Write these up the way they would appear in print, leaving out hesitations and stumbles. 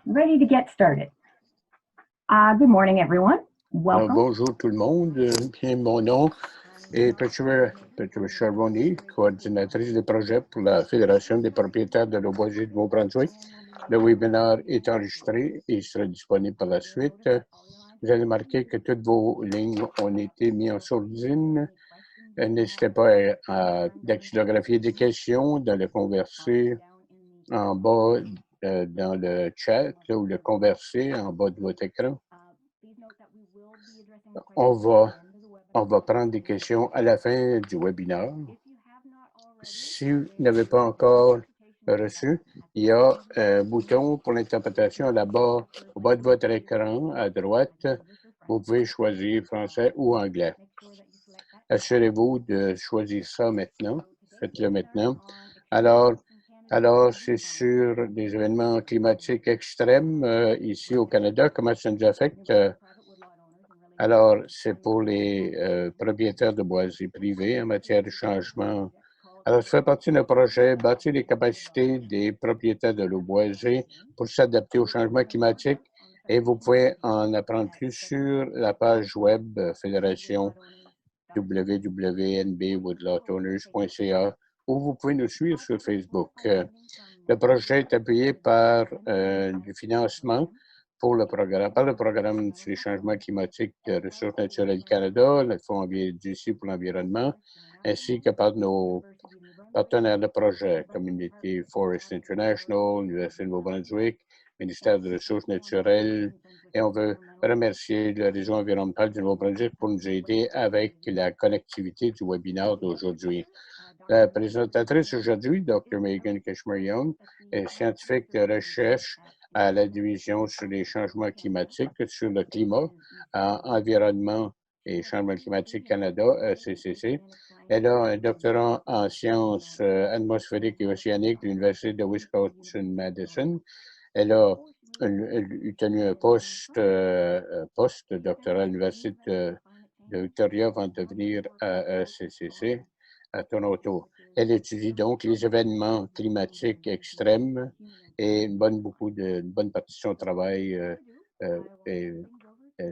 ready to get started. Good morning, everyone. Welcome. Bonjour tout le monde. Bien, mon nom est Patricia Charbonnier, coordinatrice des projets pour la Fédération des propriétaires de l'eau boisée du Nouveau-Brunswick. Le webinaire est enregistré et sera disponible par la suite. Vous allez remarquer que toutes vos lignes ont été mises en sourdine. N'hésitez pas à dactylographier des questions, de les converser en bas dans le chat ou le converser en bas de votre écran. On va prendre des questions à la fin du webinaire. Si vous n'avez pas encore reçu, il y a un bouton pour l'interprétation là-bas, au bas de votre écran, à droite. Vous pouvez choisir français ou anglais. Assurez-vous de choisir ça maintenant. Faites-le maintenant. Alors, c'est sur des événements climatiques extrêmes ici au Canada. Comment ça nous affecte? Alors, c'est pour les propriétaires de boiseries privées en matière de changement. Alors, ça fait partie d'un projet bâtir les capacités des propriétaires de l'eau boisée pour s'adapter au changement climatique. Et vous pouvez en apprendre plus sur la page web Fédération www.nbwoodlotowners.ca ou vous pouvez nous suivre sur Facebook. Le projet est appuyé par du financement par le programme sur les changements climatiques de Ressources naturelles Canada, le Fonds d'ici pour l'environnement, ainsi que par nos partenaires de projet, Community Forest International, l'Université de Nouveau-Brunswick, Ministère des Ressources naturelles, et on veut remercier le réseau environnemental du Nouveau-Brunswick pour nous aider avec la connectivité du webinaire d'aujourd'hui. La présentatrice aujourd'hui, Dr. Megan Keshmer-Young, est scientifique de recherche à la division sur les changements climatiques, sur le climat, environnement et changement climatique Canada, CCC. Elle a un doctorat en sciences atmosphériques et océaniques de l'Université de Wisconsin-Madison. Elle a tenu un poste doctoral à l'Université de Victoria avant de venir à CCC à Toronto. Elle étudie donc les événements climatiques extrêmes et une bonne partie de son travail est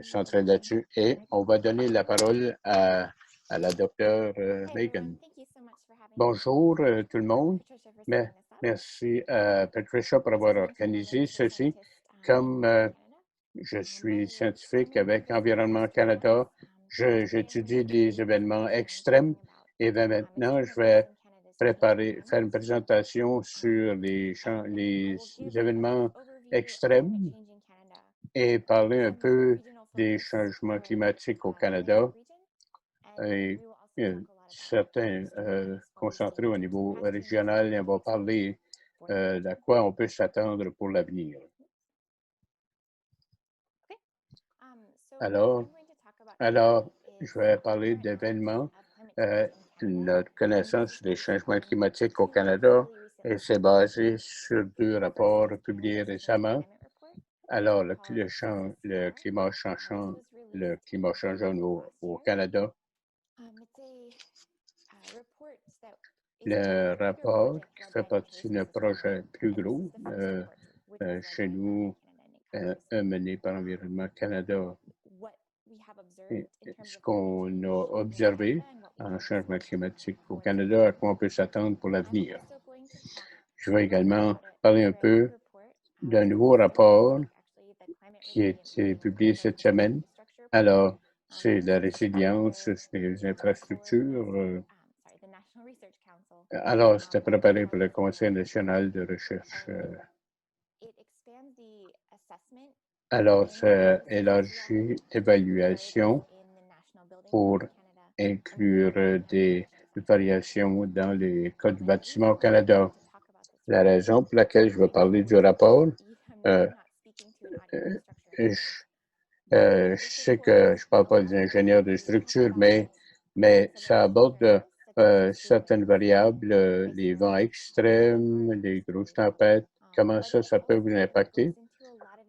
centré là-dessus. Et on va donner la parole à la docteure Megan. Bonjour tout le monde. Merci à Patricia pour avoir organisé ceci. Comme je suis scientifique avec Environnement Canada, j'étudie des événements extrêmes et maintenant je vais faire une présentation sur les événements extrêmes et parler un peu des changements climatiques au Canada et certains concentrés au niveau régional et on va parler de quoi on peut s'attendre pour l'avenir. Alors, je vais parler d'événements, notre connaissance des changements climatiques au Canada et c'est basé sur 2 rapports publiés récemment. Alors, le climat changeant au Canada. Le rapport qui fait partie d'un projet plus gros chez nous, mené par Environnement Canada. Et ce qu'on a observé en changement climatique au Canada, à quoi on peut s'attendre pour l'avenir. Je vais également parler un peu d'un nouveau rapport qui a été publié cette semaine. Alors, c'est la résilience des infrastructures. Alors, c'était préparé par le Conseil national de recherche. Alors, ça élargit l'évaluation pour inclure des variations dans les codes du bâtiment au Canada. La raison pour laquelle je vais parler du rapport, je sais que je ne parle pas des ingénieurs de structure, mais ça aborde certaines variables, les vents extrêmes, les grosses tempêtes, comment ça peut vous impacter,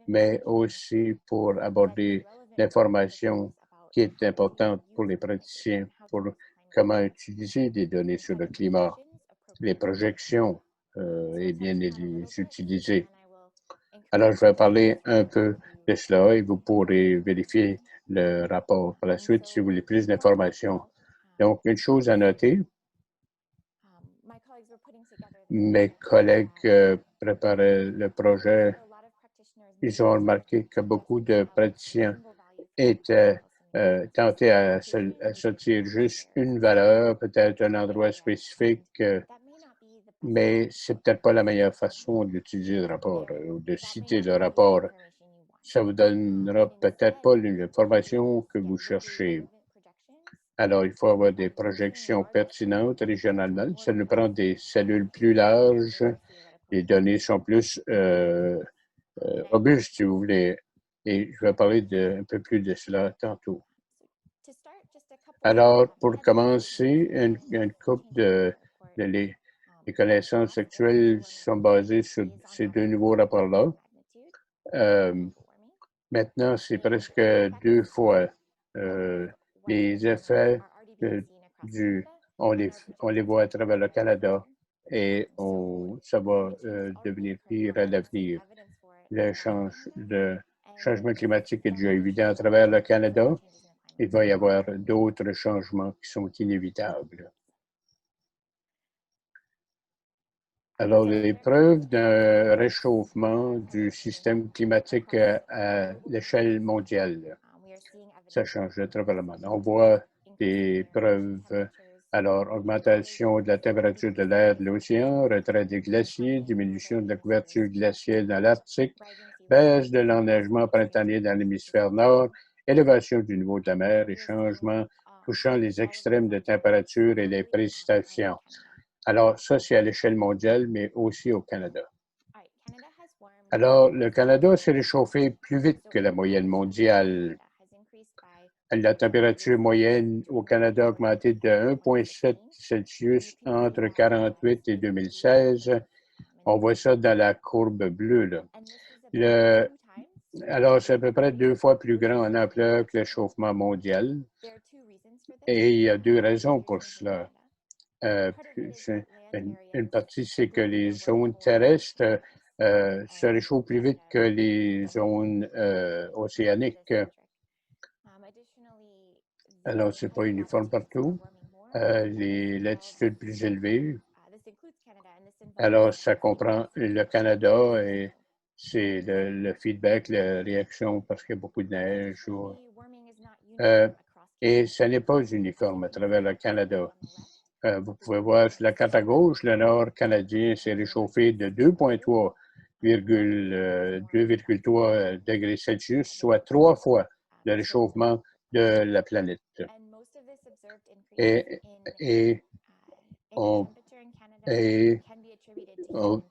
mais aussi pour aborder l'information qui est importante pour les praticiens, pour comment utiliser des données sur le climat, les projections et bien les utiliser. Alors, je vais parler un peu de cela et vous pourrez vérifier le rapport par la suite si vous voulez plus d'informations. Donc, une chose à noter, mes collègues préparaient le projet. Ils ont remarqué que beaucoup de praticiens étaient tentés à sortir juste une valeur, peut-être un endroit spécifique, mais c'est peut-être pas la meilleure façon d'utiliser le rapport ou de citer le rapport. Ça vous donnera peut-être pas l'information que vous cherchez. Alors, il faut avoir des projections pertinentes régionalement. Ça nous prend des cellules plus larges. Les données sont plus robustes, si vous voulez. Et je vais parler un peu plus de cela tantôt. Alors, pour commencer, une couple les connaissances actuelles sont basées sur ces deux nouveaux rapports-là. Maintenant, c'est presque 2 fois les effets on les voit à travers le Canada et ça va devenir pire à l'avenir. Le changement climatique est déjà évident à travers le Canada. Il va y avoir d'autres changements qui sont inévitables. Alors, les preuves d'un réchauffement du système climatique à l'échelle mondiale, ça change de travers le monde. On voit des preuves, alors, augmentation de la température de l'air de l'océan, retrait des glaciers, diminution de la couverture glaciaire dans l'Arctique, baisse de l'enneigement printanier dans l'hémisphère nord, élévation du niveau de la mer et changements touchant les extrêmes de température et les précipitations. Alors, ça, c'est à l'échelle mondiale, mais aussi au Canada. Alors, le Canada s'est réchauffé plus vite que la moyenne mondiale. La température moyenne au Canada a augmenté de 1,7 Celsius entre 1948 et 2016. On voit ça dans la courbe bleue, là. Alors, c'est à peu près 2 fois plus grand en ampleur que le réchauffement mondial. Et il y a 2 raisons pour cela. Une partie, c'est que les zones terrestres se réchauffent plus vite que les zones océaniques. Alors, ce n'est pas uniforme partout. Les latitudes plus élevées. Alors, ça comprend le Canada et c'est le feedback, la réaction parce qu'il y a beaucoup de neige. Et ce n'est pas uniforme à travers le Canada. Vous pouvez voir sur la carte à gauche, le nord canadien s'est réchauffé de 2,3 degrés Celsius, soit 3 fois le réchauffement de la planète. Et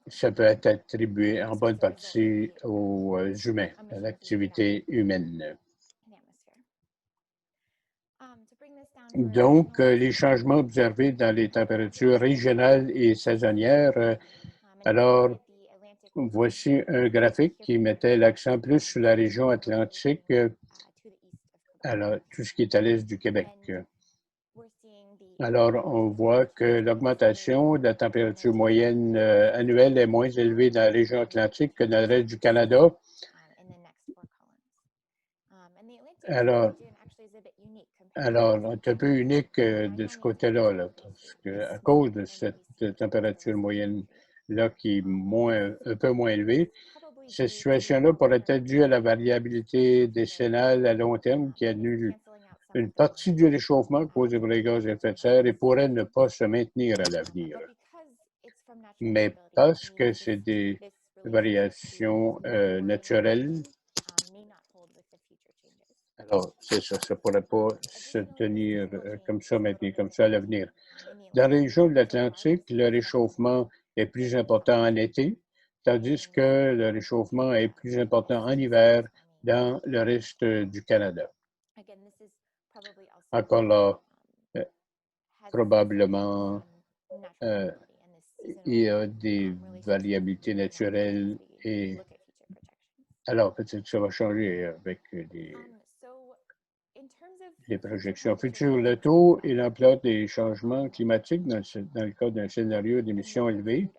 ça peut être attribué en bonne partie aux humains, à l'activité humaine. Donc, les changements observés dans les températures régionales et saisonnières. Alors, voici un graphique qui mettait l'accent plus sur la région atlantique, alors tout ce qui est à l'est du Québec. Alors, on voit que l'augmentation de la température moyenne annuelle est moins élevée dans la région atlantique que dans le reste du Canada. Alors, c'est un peu unique de ce côté-là, parce qu'à cause de cette température moyenne-là qui est un peu moins élevée, cette situation-là pourrait être due à la variabilité décennale à long terme qui annule une partie du réchauffement causé par les gaz à effet de serre et pourrait ne pas se maintenir à l'avenir. Mais parce que c'est des variations naturelles, alors c'est ça, ça ne pourrait pas se tenir comme ça, maintenir comme ça à l'avenir. Dans la région de l'Atlantique, le réchauffement est plus important en été, tandis que le réchauffement est plus important en hiver dans le reste du Canada. Encore là, probablement, il y a des variabilités naturelles et alors peut-être que ça va changer avec les projections futures. Le taux et l'ampleur des changements climatiques dans le cas d'un scénario d'émissions élevées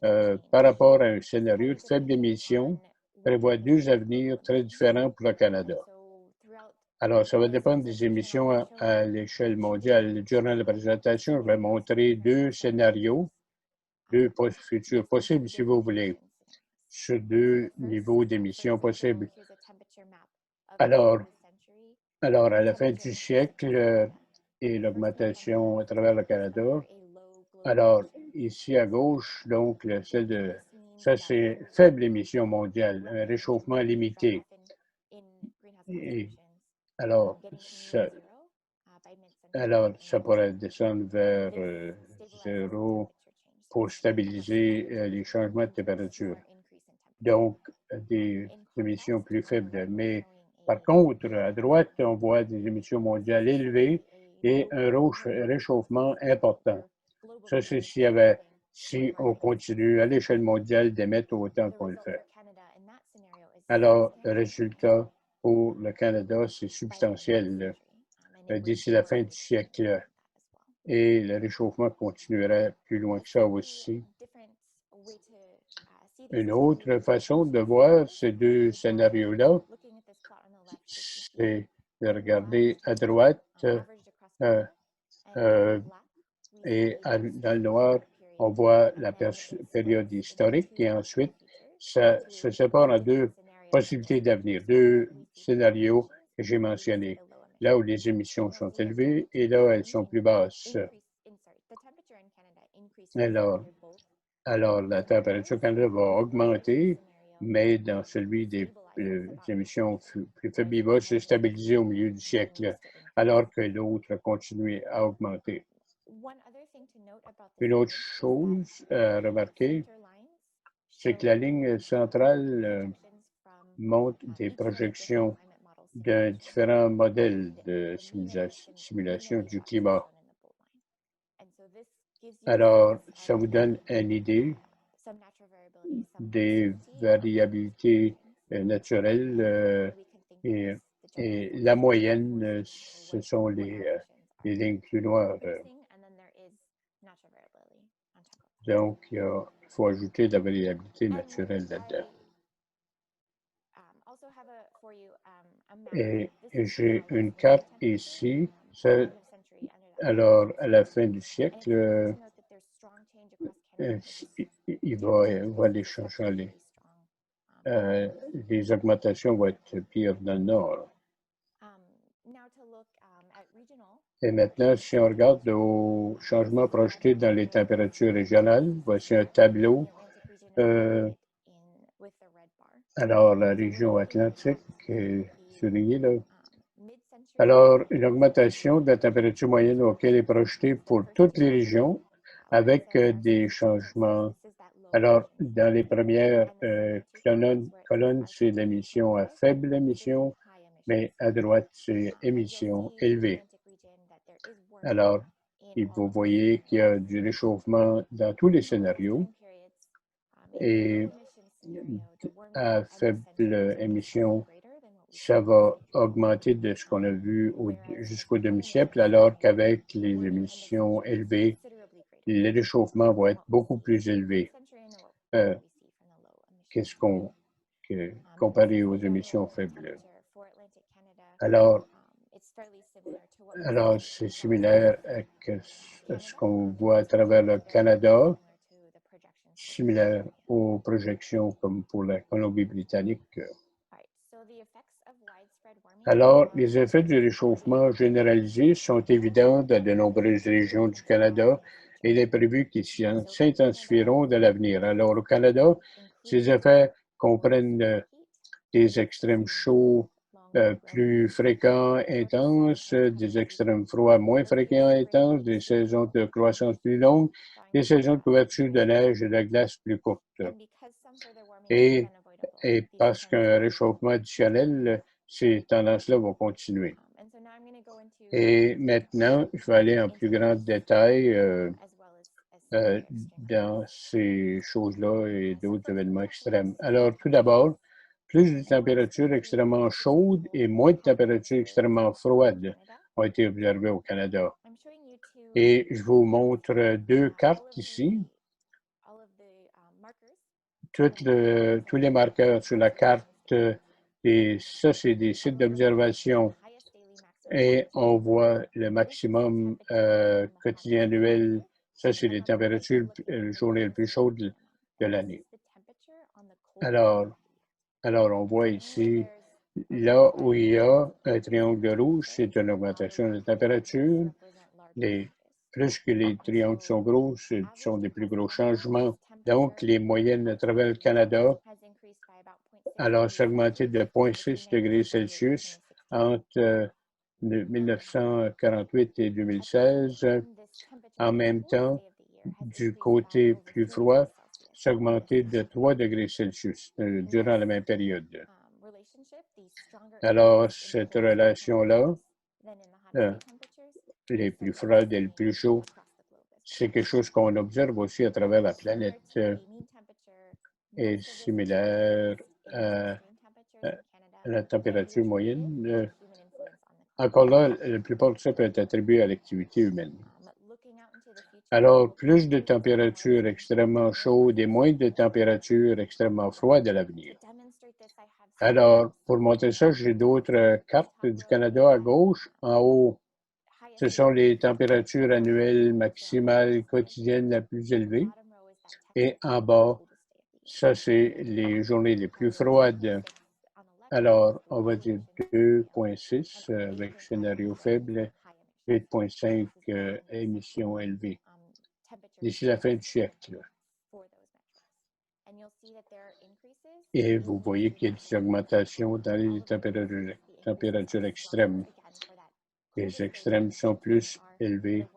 par rapport à un scénario de faible émission prévoit deux avenirs très différents pour le Canada. Alors, ça va dépendre des émissions à l'échelle mondiale. Durant la présentation, je vais montrer deux scénarios, deux futurs possibles, si vous voulez, sur deux niveaux d'émissions possibles. Alors, à la fin du siècle et l'augmentation à travers le Canada. Alors, ici à gauche, donc, ça c'est faible émission mondiale, un réchauffement limité. Et alors, ça pourrait descendre vers zéro pour stabiliser les changements de température. Donc, des émissions plus faibles. Mais par contre, à droite, on voit des émissions mondiales élevées et un réchauffement important. Ça, c'est si on continue à l'échelle mondiale d'émettre autant qu'on le fait. Alors, le résultat pour le Canada, c'est substantiel d'ici la fin du siècle. Et le réchauffement continuerait plus loin que ça aussi. Une autre façon de voir ces deux scénarios-là, c'est de regarder à droite et dans le noir, on voit la période historique et ensuite, ça se sépare en deux possibilités d'avenir, deux scénarios que j'ai mentionnés. Là où les émissions sont élevées et là où elles sont plus basses. Alors, la température au Canada va augmenter, mais dans celui des émissions plus faibles, il va se stabiliser au milieu du siècle, alors que l'autre continue à augmenter. Une autre chose à remarquer, c'est que la ligne centrale montre des projections de différents modèles de simulation du climat. Alors, ça vous donne une idée des variabilités naturelles et la moyenne, ce sont les lignes plus noires. Donc, il faut ajouter de la variabilité naturelle là-dedans. Et j'ai une carte ici. Alors, à la fin du siècle, il va aller changer. Les augmentations vont être pires dans le nord. Et maintenant, si on regarde au changement projeté dans les températures régionales, voici un tableau. Alors, la région atlantique est soulignée là. Alors, une augmentation de la température moyenne auquel est projetée pour toutes les régions avec des changements. Alors, dans les premières colonnes, c'est l'émission à faible émission, mais à droite, c'est émission élevée. Alors, vous voyez qu'il y a du réchauffement dans tous les scénarios et à faible émission, ça va augmenter de ce qu'on a vu jusqu'au demi-siècle, alors qu'avec les émissions élevées, le réchauffement va être beaucoup plus élevé. Comparé aux émissions faibles. Alors c'est similaire à ce qu'on voit à travers le Canada, similaire aux projections comme pour la Colombie-Britannique. Alors, les effets du réchauffement généralisé sont évidents dans de nombreuses régions du Canada et il est prévu qu'ils s'intensifieront dans l'avenir. Alors, au Canada, ces effets comprennent des extrêmes chauds plus fréquents, intenses, des extrêmes froids moins fréquents, intenses, des saisons de croissance plus longues, des saisons de couverture de neige et de glace plus courtes. Et parce qu'un réchauffement additionnel, ces tendances-là vont continuer. Et maintenant, je vais aller en plus grand détail dans ces choses-là et d'autres événements extrêmes. Alors, tout d'abord, plus de températures extrêmement chaudes et moins de températures extrêmement froides ont été observées au Canada. Et je vous montre deux cartes ici tous les marqueurs sur la carte, et ça, c'est des sites d'observation. Et on voit le maximum quotidien annuel. Ça, c'est les températures journée les plus chaudes de l'année. Alors, on voit ici, là où il y a un triangle rouge, c'est une augmentation de la température. Plus que les triangles sont gros, ce sont des plus gros changements. Donc, les moyennes à travers le Canada, alors, ça a augmenté de 0,6 degrés Celsius entre 1948 et 2016. En même temps, du côté plus froid, ça a augmenté de 3 degrés Celsius durant la même période. Alors, cette relation-là, les plus froides et les plus chauds, c'est quelque chose qu'on observe aussi à travers la planète et similaire à la température moyenne. Encore là, la plupart de ça peut être attribué à l'activité humaine. Alors, plus de températures extrêmement chaudes et moins de températures extrêmement froides à l'avenir. Alors, pour montrer ça, j'ai d'autres cartes du Canada à gauche. En haut, ce sont les températures annuelles maximales quotidiennes les plus élevées. Et en bas, ça, c'est les journées les plus froides. Alors, on va dire 2,6 avec scénario faible, 8,5 émissions élevées d'ici la fin du siècle. Et vous voyez qu'il y a des augmentations dans les températures extrêmes. Les extrêmes sont plus élevés,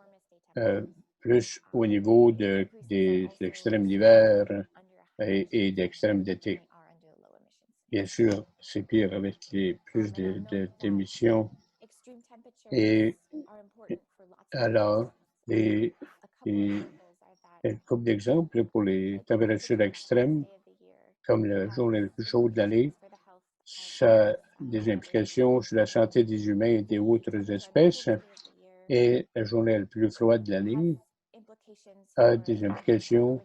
plus au niveau des extrêmes d'hiver et d'extrêmes d'été. Bien sûr, c'est pire avec plus d'émissions. Et alors, une couple d'exemples pour les températures extrêmes, comme le jour le plus chaud de l'année, ça a des implications sur la santé des humains et des autres espèces. Et la journée la plus froide de l'année a des implications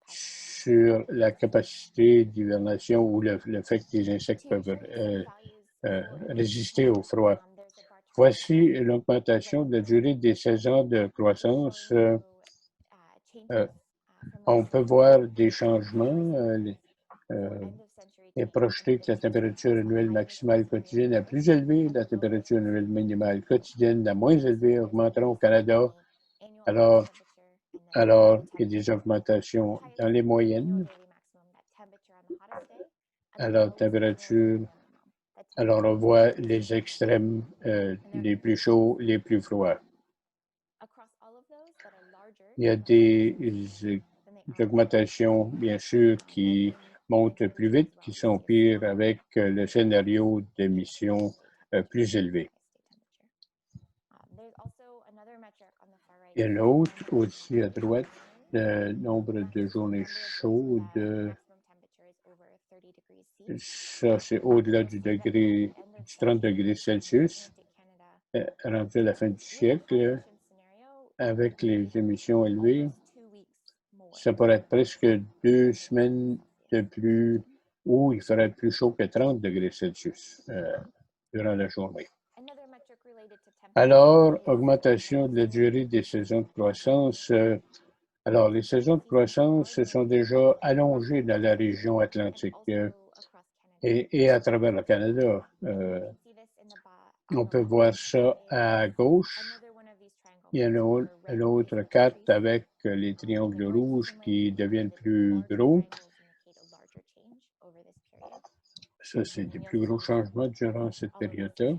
sur la capacité d'hibernation ou le fait que les insectes peuvent résister au froid. Voici l'augmentation de la durée des saisons de croissance. On peut voir des changements. Il est projeté que la température annuelle maximale quotidienne la plus élevée, la température annuelle minimale quotidienne la moins élevée augmenteront au Canada. Alors, il y a des augmentations dans les moyennes. Alors, température. Alors, on voit les extrêmes, les plus chauds, les plus froids. Il y a des augmentations, bien sûr, qui montent plus vite, qui sont pires avec le scénario d'émissions plus élevé. Il y a l'autre aussi à droite, le nombre de journées chaudes. Ça, c'est au-delà du 30 degrés Celsius, rendu à la fin du siècle, avec les émissions élevées. Ça pourrait être presque 2 semaines de plus où il ferait plus chaud que 30 degrés Celsius durant la journée. Alors, augmentation de la durée des saisons de croissance. Alors, les saisons de croissance se sont déjà allongées dans la région atlantique et à travers le Canada. On peut voir ça à gauche. Il y a une autre carte avec les triangles rouges qui deviennent plus gros. Ça, c'est des plus gros changements durant cette période-là.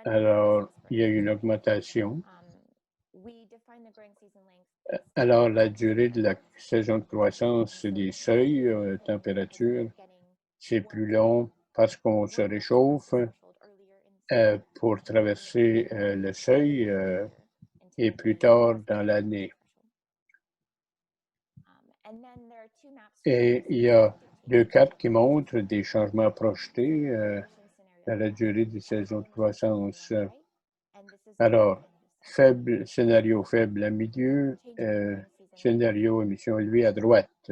Alors, il y a une augmentation. Alors, la durée de la saison de croissance, c'est des seuils, température, c'est plus long parce qu'on se réchauffe pour traverser le seuil et plus tard dans l'année. Et il y a 2 cartes qui montrent des changements projetés dans la durée des saisons de croissance. Alors, scénario faible à milieu, scénario émission élevée à droite.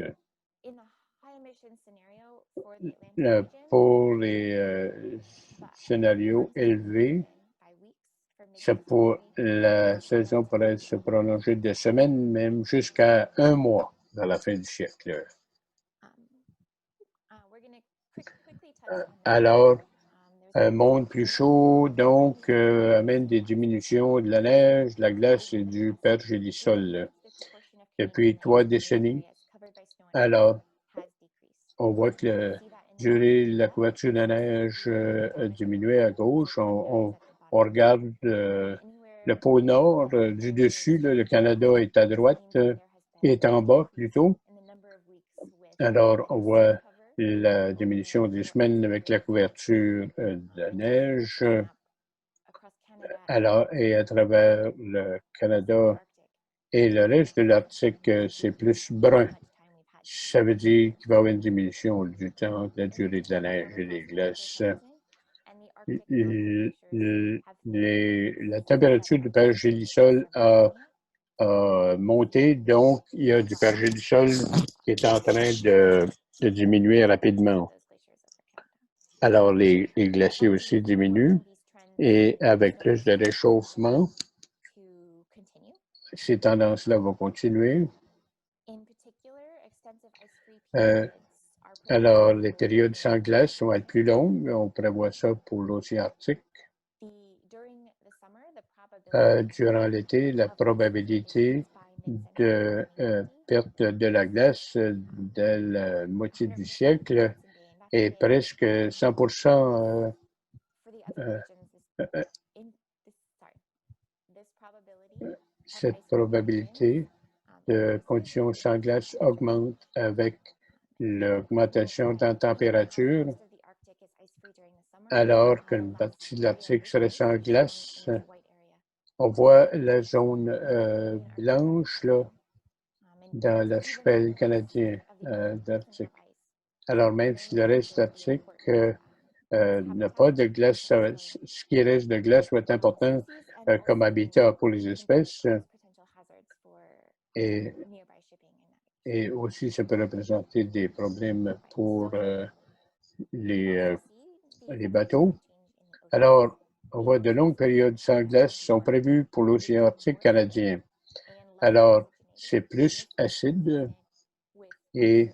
Pour les scénarios élevés, la saison pourrait se prolonger de semaines, même jusqu'à un mois dans la fin du siècle. Alors, un monde plus chaud, donc, amène des diminutions de la neige, de la glace et du pergélisol. Depuis 3 décennies, alors, on voit que la durée de la couverture de neige a diminué à gauche. On regarde le pôle nord du dessus, là, le Canada est à droite, est en bas plutôt. Alors, on voit la diminution des semaines avec la couverture de la neige. Alors, et à travers le Canada et le reste de l'Arctique, c'est plus brun. Ça veut dire qu'il va y avoir une diminution du temps, de la durée de la neige et des glaces. La température du pergélisol a monté, donc il y a du pergélisol qui est en train de diminuer rapidement. Alors, les glaciers aussi diminuent et avec plus de réchauffement, ces tendances-là vont continuer. Alors, les périodes sans glace vont être plus longues. On prévoit ça pour l'océan Arctique. Durant l'été, la probabilité de perte de la glace dès la moitié du siècle est presque 100%. Cette probabilité de conditions sans glace augmente avec l'augmentation de la température, alors qu'une partie de l'Arctique serait sans glace. On voit la zone blanche là, dans l'archipel canadien d'Arctique. Alors même si le reste d'Arctique n'a pas de glace, ce qui reste de glace va être important comme habitat pour les espèces. Et aussi, ça peut représenter des problèmes pour les bateaux. Alors, on voit de longues périodes sans glace sont prévues pour l'océan Arctique canadien. Alors, c'est plus acide et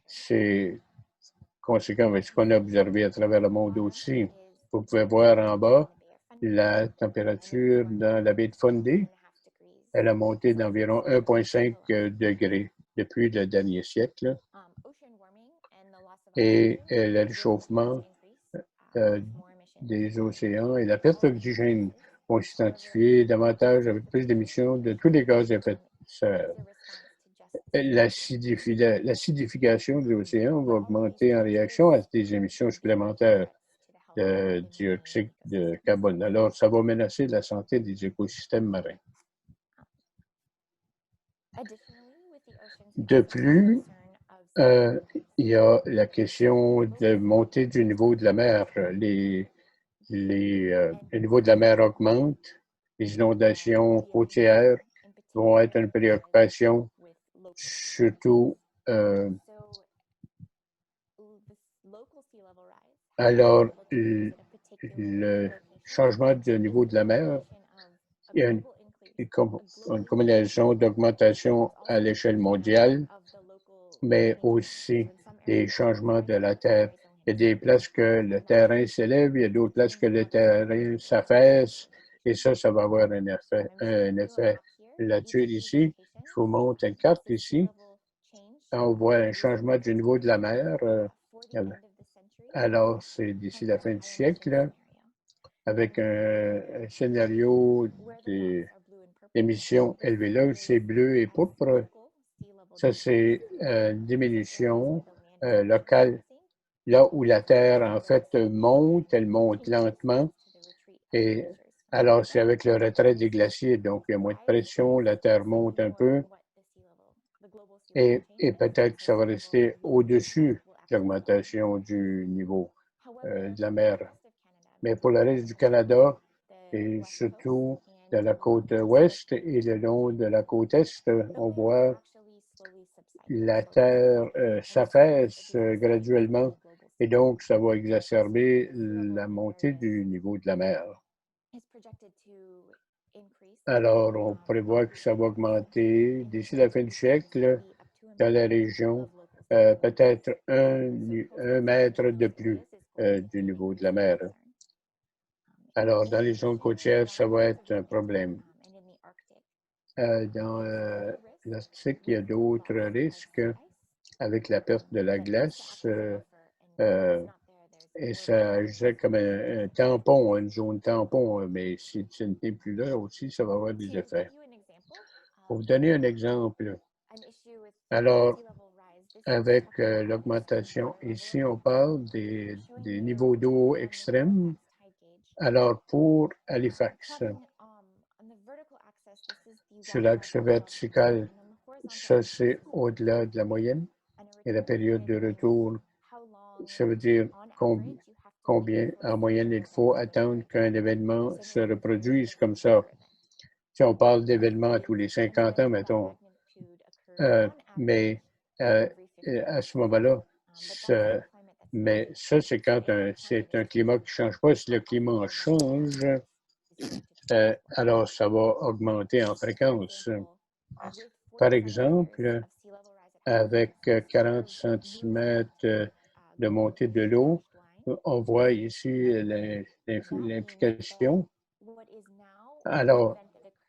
c'est conséquent avec ce qu'on a observé à travers le monde aussi. Vous pouvez voir en bas la température dans la baie de Fundy. Elle a monté d'environ 1,5 degrés depuis le dernier siècle. Et le réchauffement des océans et la perte d'oxygène vont s'identifier davantage avec plus d'émissions de tous les gaz à effet de serre. L'acidification des océans va augmenter en réaction à des émissions supplémentaires de dioxyde de carbone. Alors, ça va menacer la santé des écosystèmes marins. De plus, il y a la question de montée du niveau de la mer. Le niveau de la mer augmente. Les inondations côtières vont être une préoccupation, surtout alors le changement du niveau de la mer. Il y a une combinaison d'augmentation à l'échelle mondiale, mais aussi des changements de la Terre. Il y a des places que le terrain s'élève, il y a d'autres places que le terrain s'affaisse, et ça va avoir un effet là-dessus. Ici, je vous montre une carte ici. On voit un changement du niveau de la mer. Alors, c'est d'ici la fin du siècle, avec un scénario d'émissions élevées. Là, c'est bleu et pourpre. Ça, c'est une diminution locale. Là où la Terre, en fait, monte, elle monte lentement. Et alors, c'est avec le retrait des glaciers, donc il y a moins de pression, la Terre monte un peu. Et peut-être que ça va rester au-dessus de l'augmentation du niveau de la mer. Mais pour le reste du Canada, et surtout de la côte ouest et le long de la côte est, on voit la terre s'affaisse graduellement et donc ça va exacerber la montée du niveau de la mer. Alors, on prévoit que ça va augmenter d'ici la fin du siècle dans la région, peut-être un mètre de plus du niveau de la mer. Alors, dans les zones côtières, ça va être un problème. Dans l'Arctique, il y a d'autres risques avec la perte de la glace et ça agissait comme un tampon, une zone tampon, mais si ce n'est plus là aussi, ça va avoir des effets. Pour vous donner un exemple, alors, avec l'augmentation, ici, on parle des niveaux d'eau extrêmes. Alors, pour Halifax, sur l'axe vertical, ça, c'est au-delà de la moyenne. Et la période de retour, ça veut dire combien en moyenne il faut attendre qu'un événement se reproduise comme ça. Si on parle d'événements tous les 50 ans, mettons, mais à ce moment-là, mais ça, c'est quand c'est un climat qui ne change pas. Si le climat change, alors ça va augmenter en fréquence. Par exemple, avec 40 cm de montée de l'eau, on voit ici l'implication. Alors,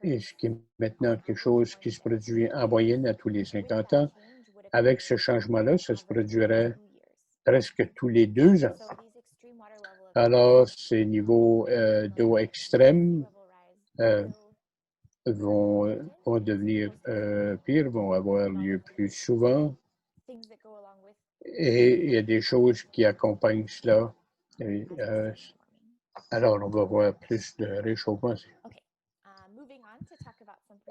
et ce qui est maintenant quelque chose qui se produit en moyenne à tous les 50 ans, avec ce changement-là, ça se produirait presque tous les 2 ans. Alors, ces niveaux d'eau extrêmes vont devenir pires, vont avoir lieu plus souvent. Et il y a des choses qui accompagnent cela. Et, alors, on va voir plus de réchauffement.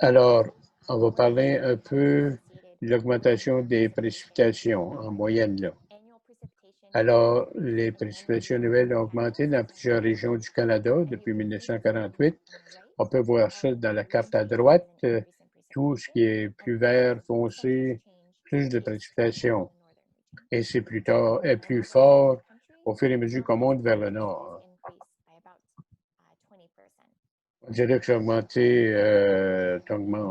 Alors, on va parler un peu de l'augmentation des précipitations en moyenne, là. Alors, les précipitations annuelles ont augmenté dans plusieurs régions du Canada depuis 1948. On peut voir ça dans la carte à droite. Tout ce qui est plus vert foncé, plus de précipitations. Et c'est plus fort au fur et à mesure qu'on monte vers le nord. On dirait que ça a augmenté,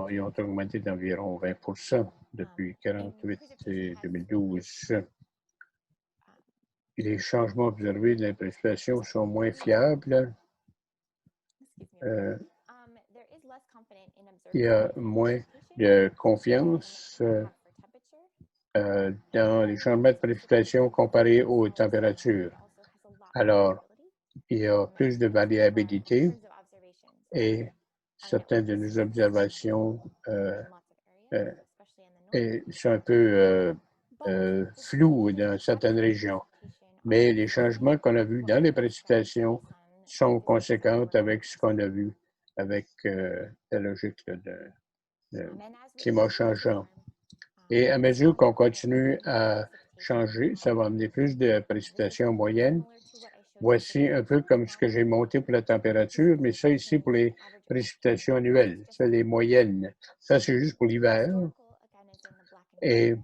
ils ont augmenté d'environ 20% depuis 1948 et 2012. Les changements observés de la précipitation sont moins fiables. Il y a moins de confiance dans les changements de précipitation comparés aux températures. Alors, il y a plus de variabilité et certaines de nos observations sont un peu floues dans certaines régions. Mais les changements qu'on a vus dans les précipitations sont conséquents avec ce qu'on a vu avec la logique de climat changeant. Et à mesure qu'on continue à changer, ça va amener plus de précipitations moyennes. Voici un peu comme ce que j'ai monté pour la température, mais ça ici pour les précipitations annuelles, c'est les moyennes. Ça, c'est juste pour l'hiver. Et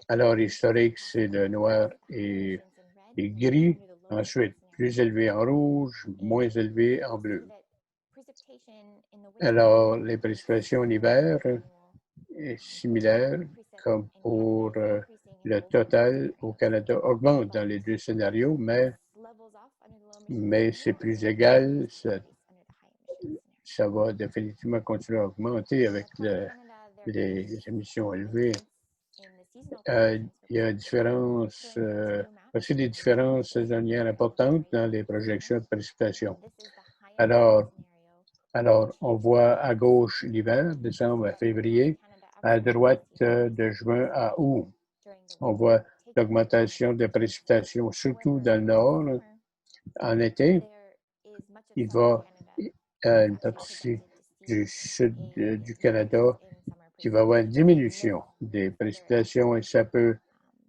alors, historique, c'est le noir et gris. Ensuite, plus élevé en rouge, moins élevé en bleu. Alors, les précipitations en hiver est similaire, comme pour le total au Canada augmente dans les deux scénarios, mais c'est plus égal. Ça va définitivement continuer à augmenter avec les émissions élevées. Il y a aussi des différences saisonnières importantes dans les projections de précipitations. Alors, on voit à gauche l'hiver, décembre à février, à droite de juin à août. On voit l'augmentation des précipitations, surtout dans le nord. En été, il va une partie du sud du Canada qui va avoir une diminution des précipitations et ça peut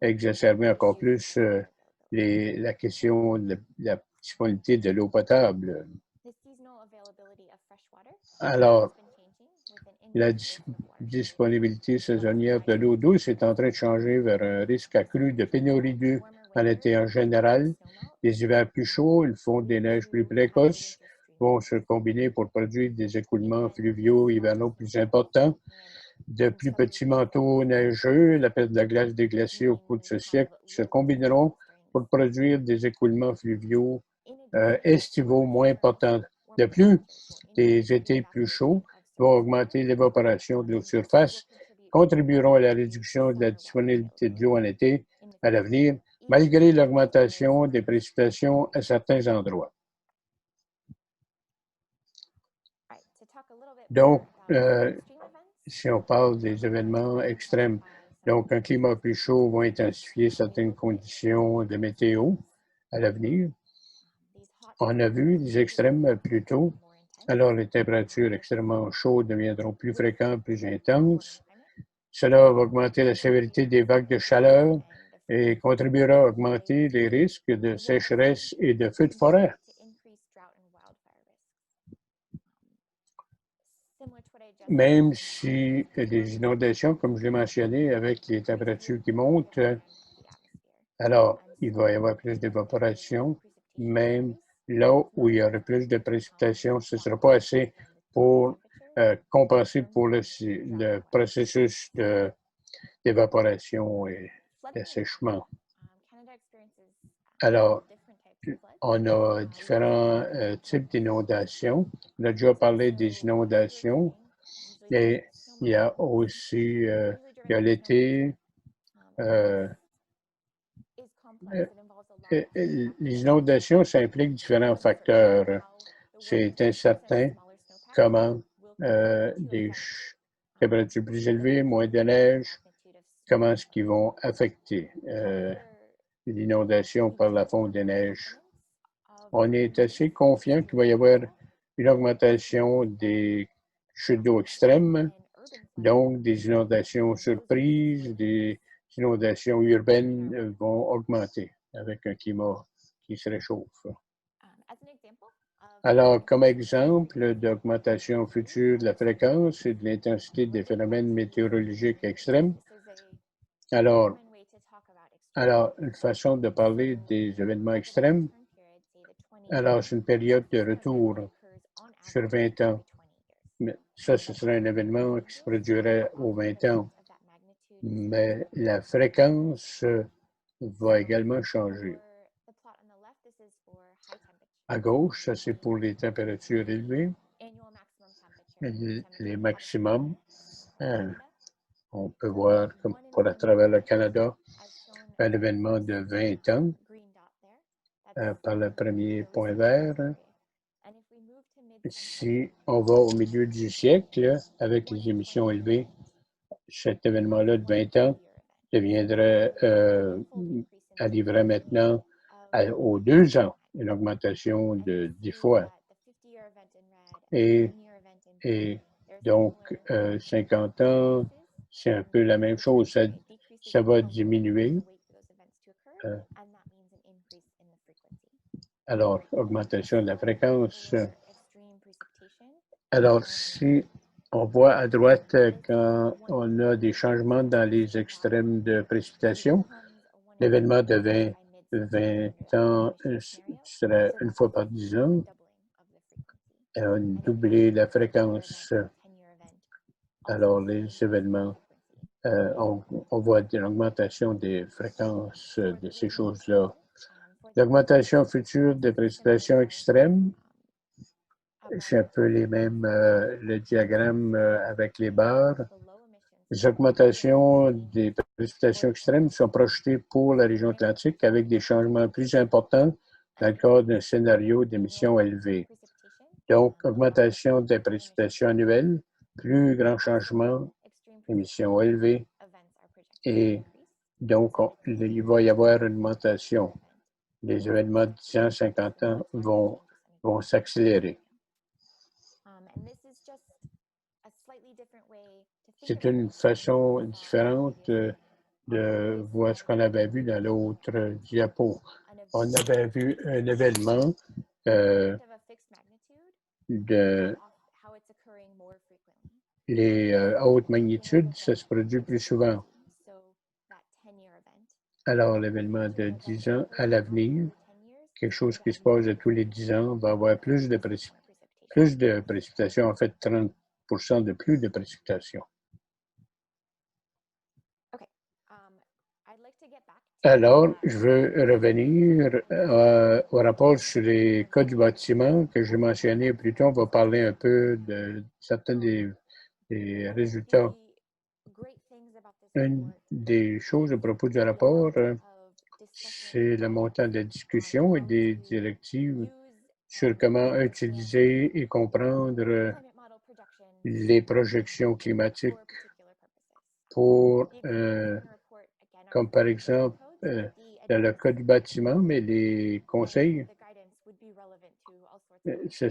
exacerber encore plus la question de la disponibilité de l'eau potable. Alors, la disponibilité saisonnière de l'eau douce est en train de changer vers un risque accru de pénurie d'eau en été en général. Les hivers plus chauds, le fond des neiges plus précoces vont se combiner pour produire des écoulements fluviaux hivernaux plus importants. De plus petits manteaux neigeux, la perte de la glace des glaciers au cours de ce siècle se combineront pour produire des écoulements fluviaux estivaux moins importants. De plus, les étés plus chauds vont augmenter l'évaporation de l'eau de surface, contribueront à la réduction de la disponibilité de l'eau en été à l'avenir, malgré l'augmentation des précipitations à certains endroits. Donc, si on parle des événements extrêmes, donc un climat plus chaud va intensifier certaines conditions de météo à l'avenir. On a vu des extrêmes plus tôt, alors les températures extrêmement chaudes deviendront plus fréquentes, plus intenses. Cela va augmenter la sévérité des vagues de chaleur et contribuera à augmenter les risques de sécheresse et de feux de forêt. Même si les inondations, comme je l'ai mentionné, avec les températures qui montent, alors il va y avoir plus d'évaporation, même là où il y aura plus de précipitations, ce ne sera pas assez pour compenser pour le processus d'évaporation et d'assèchement. Alors, on a différents types d'inondations. On a déjà parlé des inondations. Et il y a aussi il y a l'été. Les inondations, ça implique différents facteurs. C'est incertain comment des températures plus élevées, moins de neige, comment est-ce qu'ils vont affecter l'inondation par la fonte des neiges. On est assez confiant qu'il va y avoir une augmentation des chutes d'eau extrêmes, donc des inondations surprises, des inondations urbaines vont augmenter avec un climat qui se réchauffe. Alors, comme exemple d'augmentation future de la fréquence et de l'intensité des phénomènes météorologiques extrêmes, alors une façon de parler des événements extrêmes, alors c'est une période de retour sur 20 ans. Mais ça, ce serait un événement qui se produirait aux 20 ans. Mais la fréquence va également changer. À gauche, ça c'est pour les températures élevées. Les maximums, on peut voir comme pour à travers le Canada, un événement de 20 ans par le premier point vert. Si on va au milieu du siècle, avec les émissions élevées, cet événement-là de 20 ans deviendrait, arriverait maintenant aux 2 ans, une augmentation de 10 fois. Et donc, 50 ans, c'est un peu la même chose, ça va diminuer. Alors, augmentation de la fréquence. Alors, si on voit à droite, quand on a des changements dans les extrêmes de précipitation, l'événement de 20 ans serait une fois par 10 ans. Et on doublé la fréquence. Alors, les événements, on voit une augmentation des fréquences de ces choses-là. L'augmentation future des précipitations extrêmes, c'est un peu les mêmes, le diagramme avec les barres. Les augmentations des précipitations extrêmes sont projetées pour la région atlantique avec des changements plus importants dans le cadre d'un scénario d'émissions élevées. Donc, augmentation des précipitations annuelles, plus grand changement, émissions élevées, et donc il va y avoir une augmentation. Les événements de 10 ans, 50 ans vont s'accélérer. C'est une façon différente de voir ce qu'on avait vu dans l'autre diapo. On avait vu un événement de les hautes magnitudes, ça se produit plus souvent. Alors, l'événement de 10 ans à l'avenir, quelque chose qui se passe tous les 10 ans, va avoir plus de précipitations, en fait 30% de plus de précipitations. Alors, je veux revenir au rapport sur les cas du bâtiment que j'ai mentionné plus tôt. On va parler un peu de certains des résultats. Une des choses à propos du rapport, c'est le montant de la discussion et des directives sur comment utiliser et comprendre les projections climatiques pour, comme par exemple, dans le cas du bâtiment, mais les conseils, ça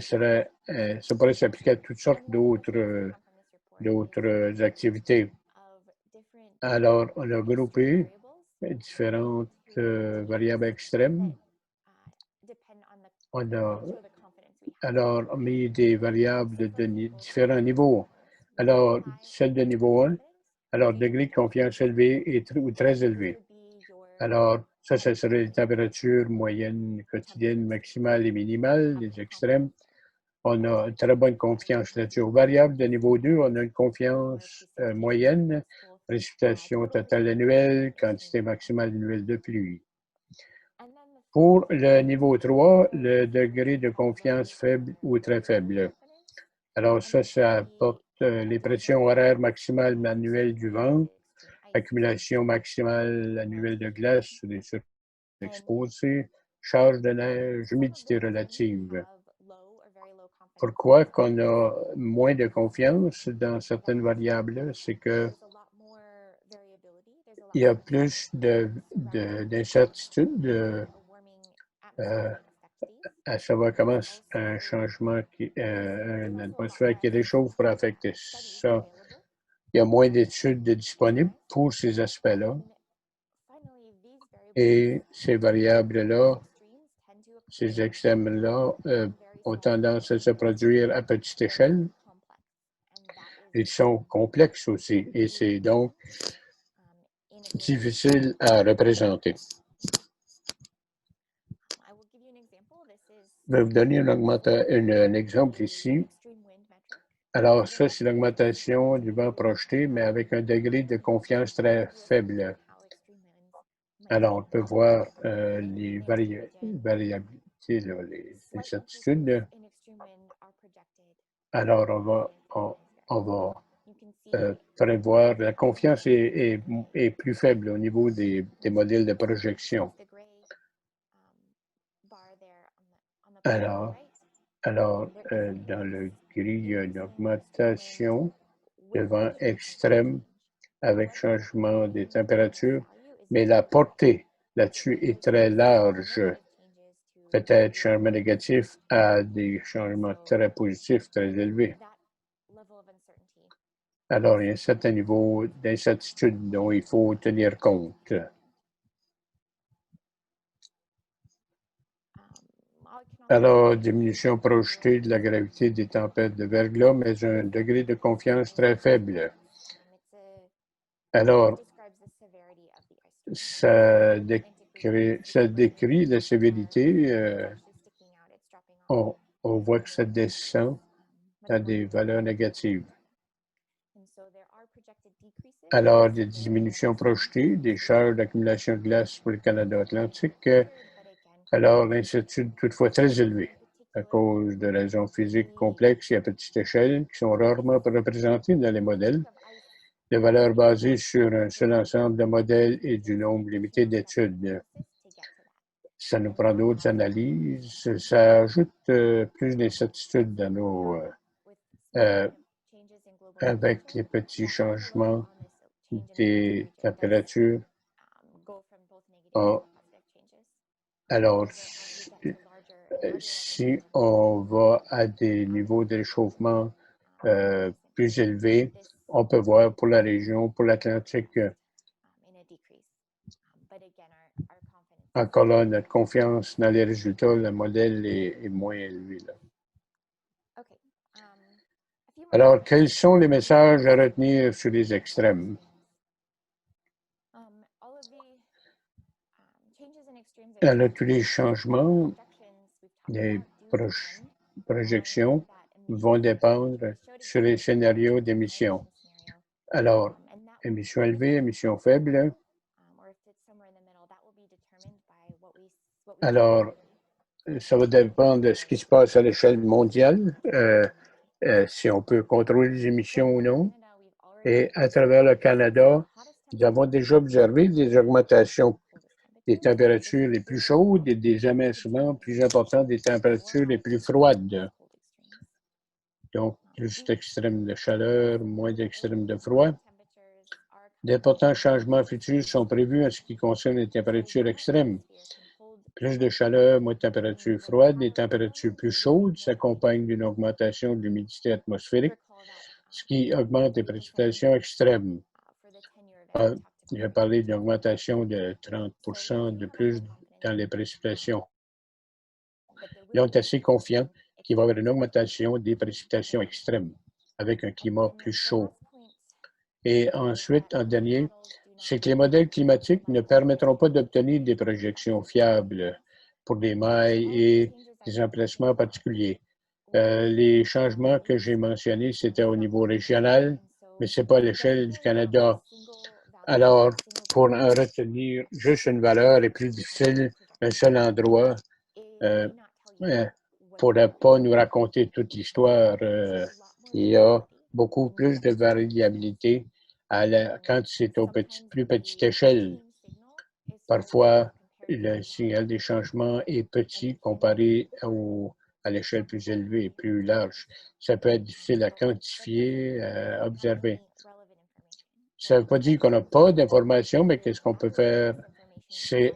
pourrait s'appliquer à toutes sortes d'autres activités. Alors, on a groupé différentes variables extrêmes. On a alors mis des variables de différents niveaux. Alors, celle de niveau 1, alors degré de confiance élevé ou très élevé. Alors, ça serait les températures moyennes, quotidiennes, maximales et minimales, les extrêmes. On a une très bonne confiance là-dessus. Aux variables de niveau 2, on a une confiance moyenne, précipitation totale annuelle, quantité maximale annuelle de pluie. Pour le niveau 3, le degré de confiance faible ou très faible. Alors ça apporte les pressions horaires maximales annuelles du vent, accumulation maximale annuelle de glace sur les surfaces exposées, charge de neige, humidité relative. Pourquoi qu'on a moins de confiance dans certaines variables? C'est que il y a plus d'incertitudes à savoir comment un changement, une atmosphère qui réchauffe pourrait affecter ça. Il y a moins d'études disponibles pour ces aspects-là. Et ces variables-là, ces extrêmes-là, ont tendance à se produire à petite échelle. Ils sont complexes aussi, et c'est donc difficile à représenter. Je vais vous donner un exemple ici. Alors, ça, c'est l'augmentation du vent projeté, mais avec un degré de confiance très faible. Alors, on peut voir les variabilités, là, les incertitudes. Alors, on va prévoir, la confiance est plus faible au niveau des modèles de projection. Alors, dans le gris, il y a une augmentation de vent extrême avec changement des températures, mais la portée là-dessus est très large. Peut-être changement négatif à des changements très positifs, très élevés. Alors, il y a un certain niveau d'incertitude dont il faut tenir compte. Alors, diminution projetée de la gravité des tempêtes de verglas, mais un degré de confiance très faible. Alors, ça décrit la sévérité. On voit que ça descend à des valeurs négatives. Alors, des diminutions projetées, des charges d'accumulation de glace pour le Canada atlantique. Alors, l'incertitude toutefois très élevée à cause de raisons physiques complexes et à petite échelle qui sont rarement représentées dans les modèles. Des valeurs basées sur un seul ensemble de modèles et du nombre limité d'études. Ça nous prend d'autres analyses. Ça ajoute plus d'incertitudes dans nos avec les petits changements des températures. Alors, si on va à des niveaux de réchauffement plus élevés, on peut voir pour la région, pour l'Atlantique, encore là, notre confiance dans les résultats, le modèle est moins élevé. Là. Alors, quels sont les messages à retenir sur les extrêmes? Alors, tous les changements, les projections vont dépendre sur les scénarios d'émission. Alors, émission élevée, émission faible. Alors, ça va dépendre de ce qui se passe à l'échelle mondiale, si on peut contrôler les émissions ou non. Et à travers le Canada, nous avons déjà observé des augmentations des températures les plus chaudes et des amincissements plus importants des températures les plus froides. Donc, plus d'extrêmes de chaleur, moins d'extrêmes de froid. D'importants changements futurs sont prévus en ce qui concerne les températures extrêmes. Plus de chaleur, moins de températures froides. Les températures plus chaudes s'accompagnent d'une augmentation de l'humidité atmosphérique, ce qui augmente les précipitations extrêmes. J'ai parlé d'une augmentation de 30% de plus dans les précipitations. Ils sont assez confiants qu'il va y avoir une augmentation des précipitations extrêmes avec un climat plus chaud. Et ensuite, en dernier, c'est que les modèles climatiques ne permettront pas d'obtenir des projections fiables pour des mailles et des emplacements particuliers. Les changements que j'ai mentionnés, c'était au niveau régional, mais ce n'est pas à l'échelle du Canada. Alors, pour en retenir juste une valeur est plus difficile, un seul endroit ne pourrait pas nous raconter toute l'histoire. Il y a beaucoup plus de variabilité quand c'est au plus petite échelle. Parfois, le signal des changements est petit comparé à l'échelle plus élevée, plus large. Ça peut être difficile à quantifier, à observer. Ça ne veut pas dire qu'on n'a pas d'informations, mais qu'est-ce qu'on peut faire? C'est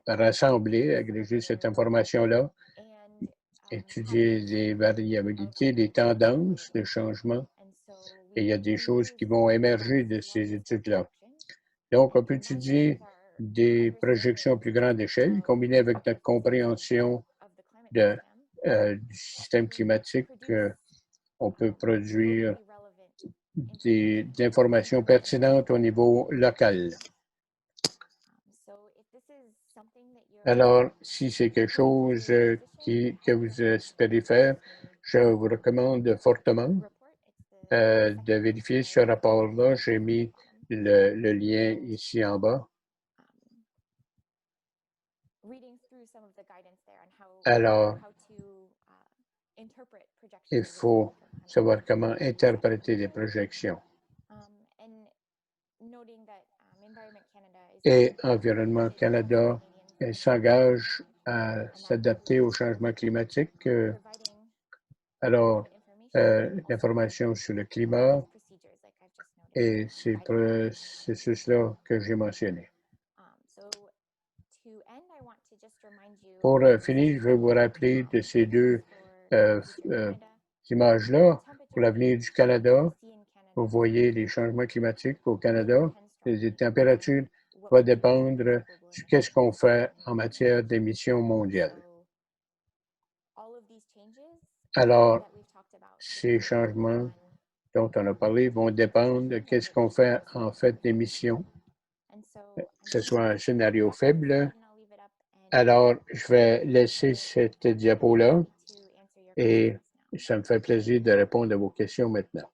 rassembler, agréger cette information-là, étudier les variabilités, les tendances de changement. Et il y a des choses qui vont émerger de ces études-là. Donc, on peut étudier des projections à plus grande échelle, combinées avec notre compréhension du système climatique. On peut produire de l'information pertinente au niveau local. Alors, si c'est quelque chose que vous espérez faire, je vous recommande fortement de vérifier ce rapport-là. J'ai mis le lien ici en bas. Alors, il faut savoir comment interpréter les projections. Et Environnement Canada s'engage à s'adapter au changement climatique. Alors, l'information sur le climat et ces processus-là que j'ai mentionnés. Pour finir, je vais vous rappeler de ces deux images-là pour l'avenir du Canada. Vous voyez les changements climatiques au Canada. Les températures vont dépendre de ce qu'on fait en matière d'émissions mondiales. Alors, ces changements dont on a parlé vont dépendre de ce qu'on fait en fait d'émissions, que ce soit un scénario faible. Alors, je vais laisser cette diapo-là et ça me fait plaisir de répondre à vos questions maintenant.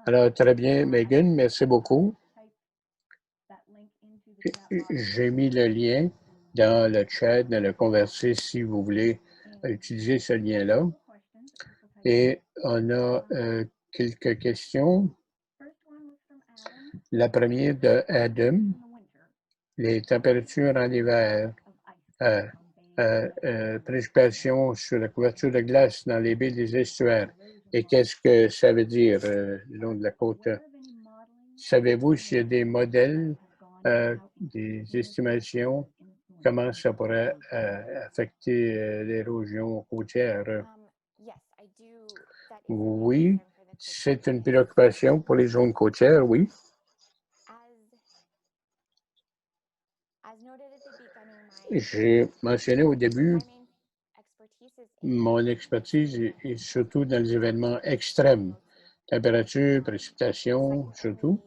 Alors, très bien, Megan, merci beaucoup. J'ai mis le lien dans le chat, dans le conversé, si vous voulez utiliser ce lien-là. Et on a quelques questions. La première de Adam. Les températures en hiver, précipitations sur la couverture de glace dans les baies des estuaires. Et qu'est-ce que ça veut dire le long de la côte? Savez-vous s'il y a des modèles, des estimations, comment ça pourrait affecter l'érosion côtière? Oui, c'est une préoccupation pour les zones côtières, oui. J'ai mentionné au début mon expertise est surtout dans les événements extrêmes, température, précipitation, surtout.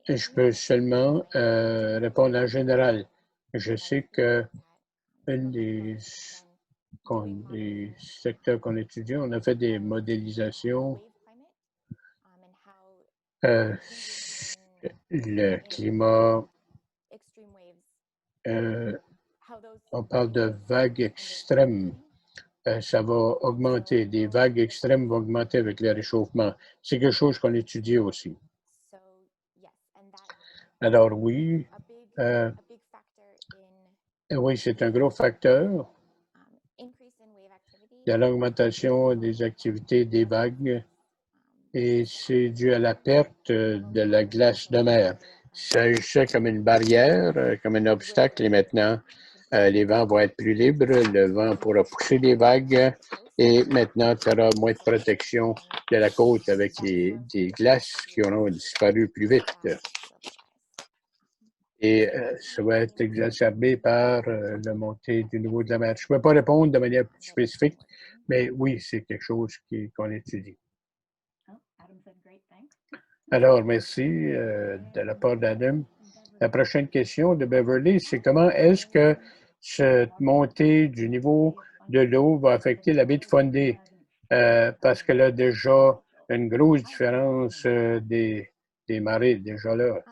Et je peux seulement répondre en général. Je sais que un des secteurs qu'on étudie, on a fait des modélisations. Le climat, on parle de vagues extrêmes. Ça va augmenter. Des vagues extrêmes vont augmenter avec le réchauffement. C'est quelque chose qu'on étudie aussi. Alors oui, oui, c'est un gros facteur de l'augmentation des activités des vagues et c'est dû à la perte de la glace de mer. Ça agissait comme une barrière, comme un obstacle et maintenant les vents vont être plus libres, le vent pourra pousser les vagues et maintenant tu auras moins de protection de la côte avec des glaces qui auront disparu plus vite. Et ça va être exacerbé par la montée du niveau de la mer. Je ne peux pas répondre de manière plus spécifique, mais oui, c'est quelque chose qu'on étudie. Alors, merci de la part d'Adam. La prochaine question de Beverly, c'est comment est-ce que cette montée du niveau de l'eau va affecter la baie de Fundy? Parce qu'elle a déjà une grosse différence des marées déjà là.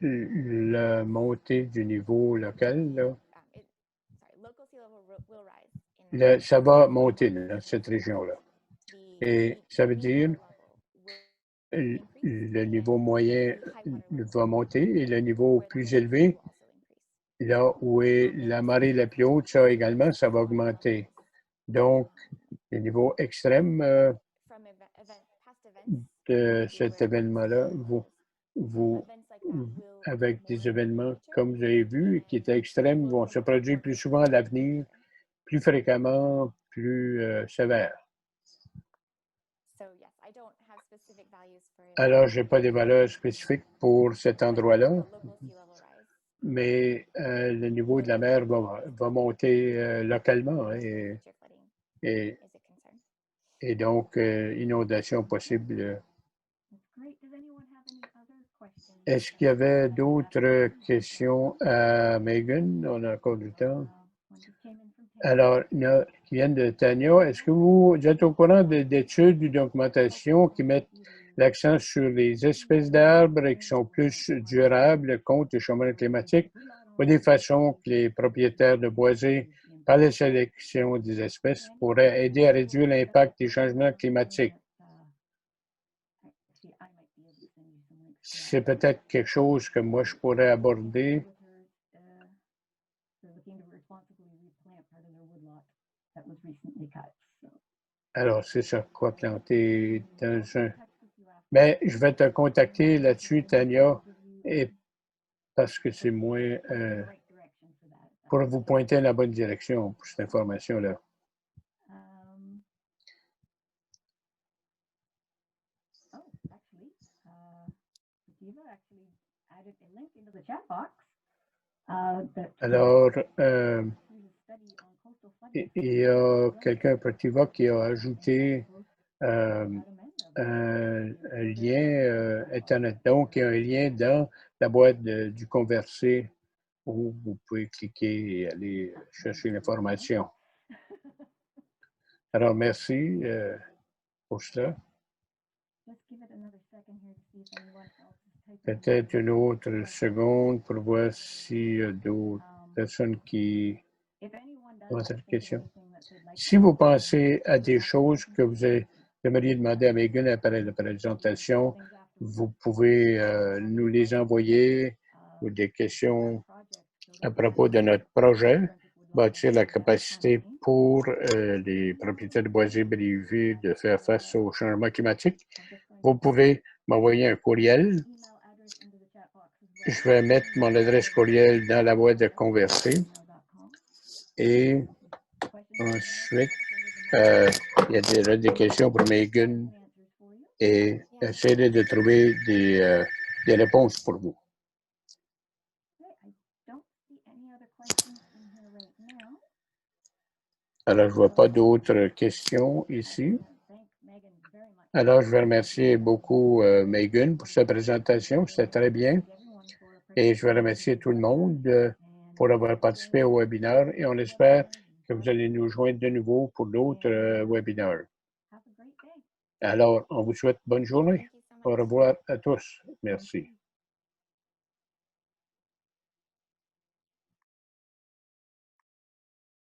La montée du niveau local, là, ça va monter dans cette région-là. Et ça veut dire le niveau moyen va monter et le niveau plus élevé, là où est la marée la plus haute, ça également, ça va augmenter. Donc, le niveau extrême de cet événement-là, avec des événements comme vous avez vu, qui étaient extrêmes, vont se produire plus souvent à l'avenir, plus fréquemment, plus sévères. Alors, je n'ai pas de valeurs spécifiques pour cet endroit-là, mais le niveau de la mer va monter localement et donc inondation possible. Est-ce qu'il y avait d'autres questions à Megan? On a encore du temps. Alors, qui viennent de Tania, est-ce que vous êtes au courant d'études ou d'augmentation qui mettent l'accent sur les espèces d'arbres et qui sont plus durables contre le changement climatique ou des façons que les propriétaires de boisés, par la sélection des espèces, pourraient aider à réduire l'impact des changements climatiques? C'est peut-être quelque chose que moi je pourrais aborder. Alors, c'est ça, quoi planter dans un... Mais je vais te contacter là-dessus, Tania, et parce que c'est moins pour vous pointer dans la bonne direction pour cette information-là. Alors, il y a quelqu'un, Prativa, qui a ajouté un lien Internet. Donc, il y a un lien dans la boîte du Conversé où vous pouvez cliquer et aller chercher l'information. Alors, merci pour cela. Peut-être une autre seconde pour voir s'il y a d'autres personnes qui ont cette question. Si vous pensez à des choses que vous aimeriez demander à Megan après la présentation, vous pouvez nous les envoyer ou des questions à propos de notre projet, bâtir la capacité pour les propriétaires de boisés privés de faire face au changement climatique. Vous pouvez m'envoyer un courriel. Je vais mettre mon adresse courriel dans la boîte de Conversé. Et ensuite, il y a des questions pour Megan et essayer de trouver des réponses pour vous. Alors, je ne vois pas d'autres questions ici. Alors, je vais remercier beaucoup Megan pour sa présentation. C'était très bien. Et je vais remercier tout le monde pour avoir participé au webinaire et on espère que vous allez nous joindre de nouveau pour d'autres webinaires. Alors, on vous souhaite bonne journée. Au revoir à tous. Merci.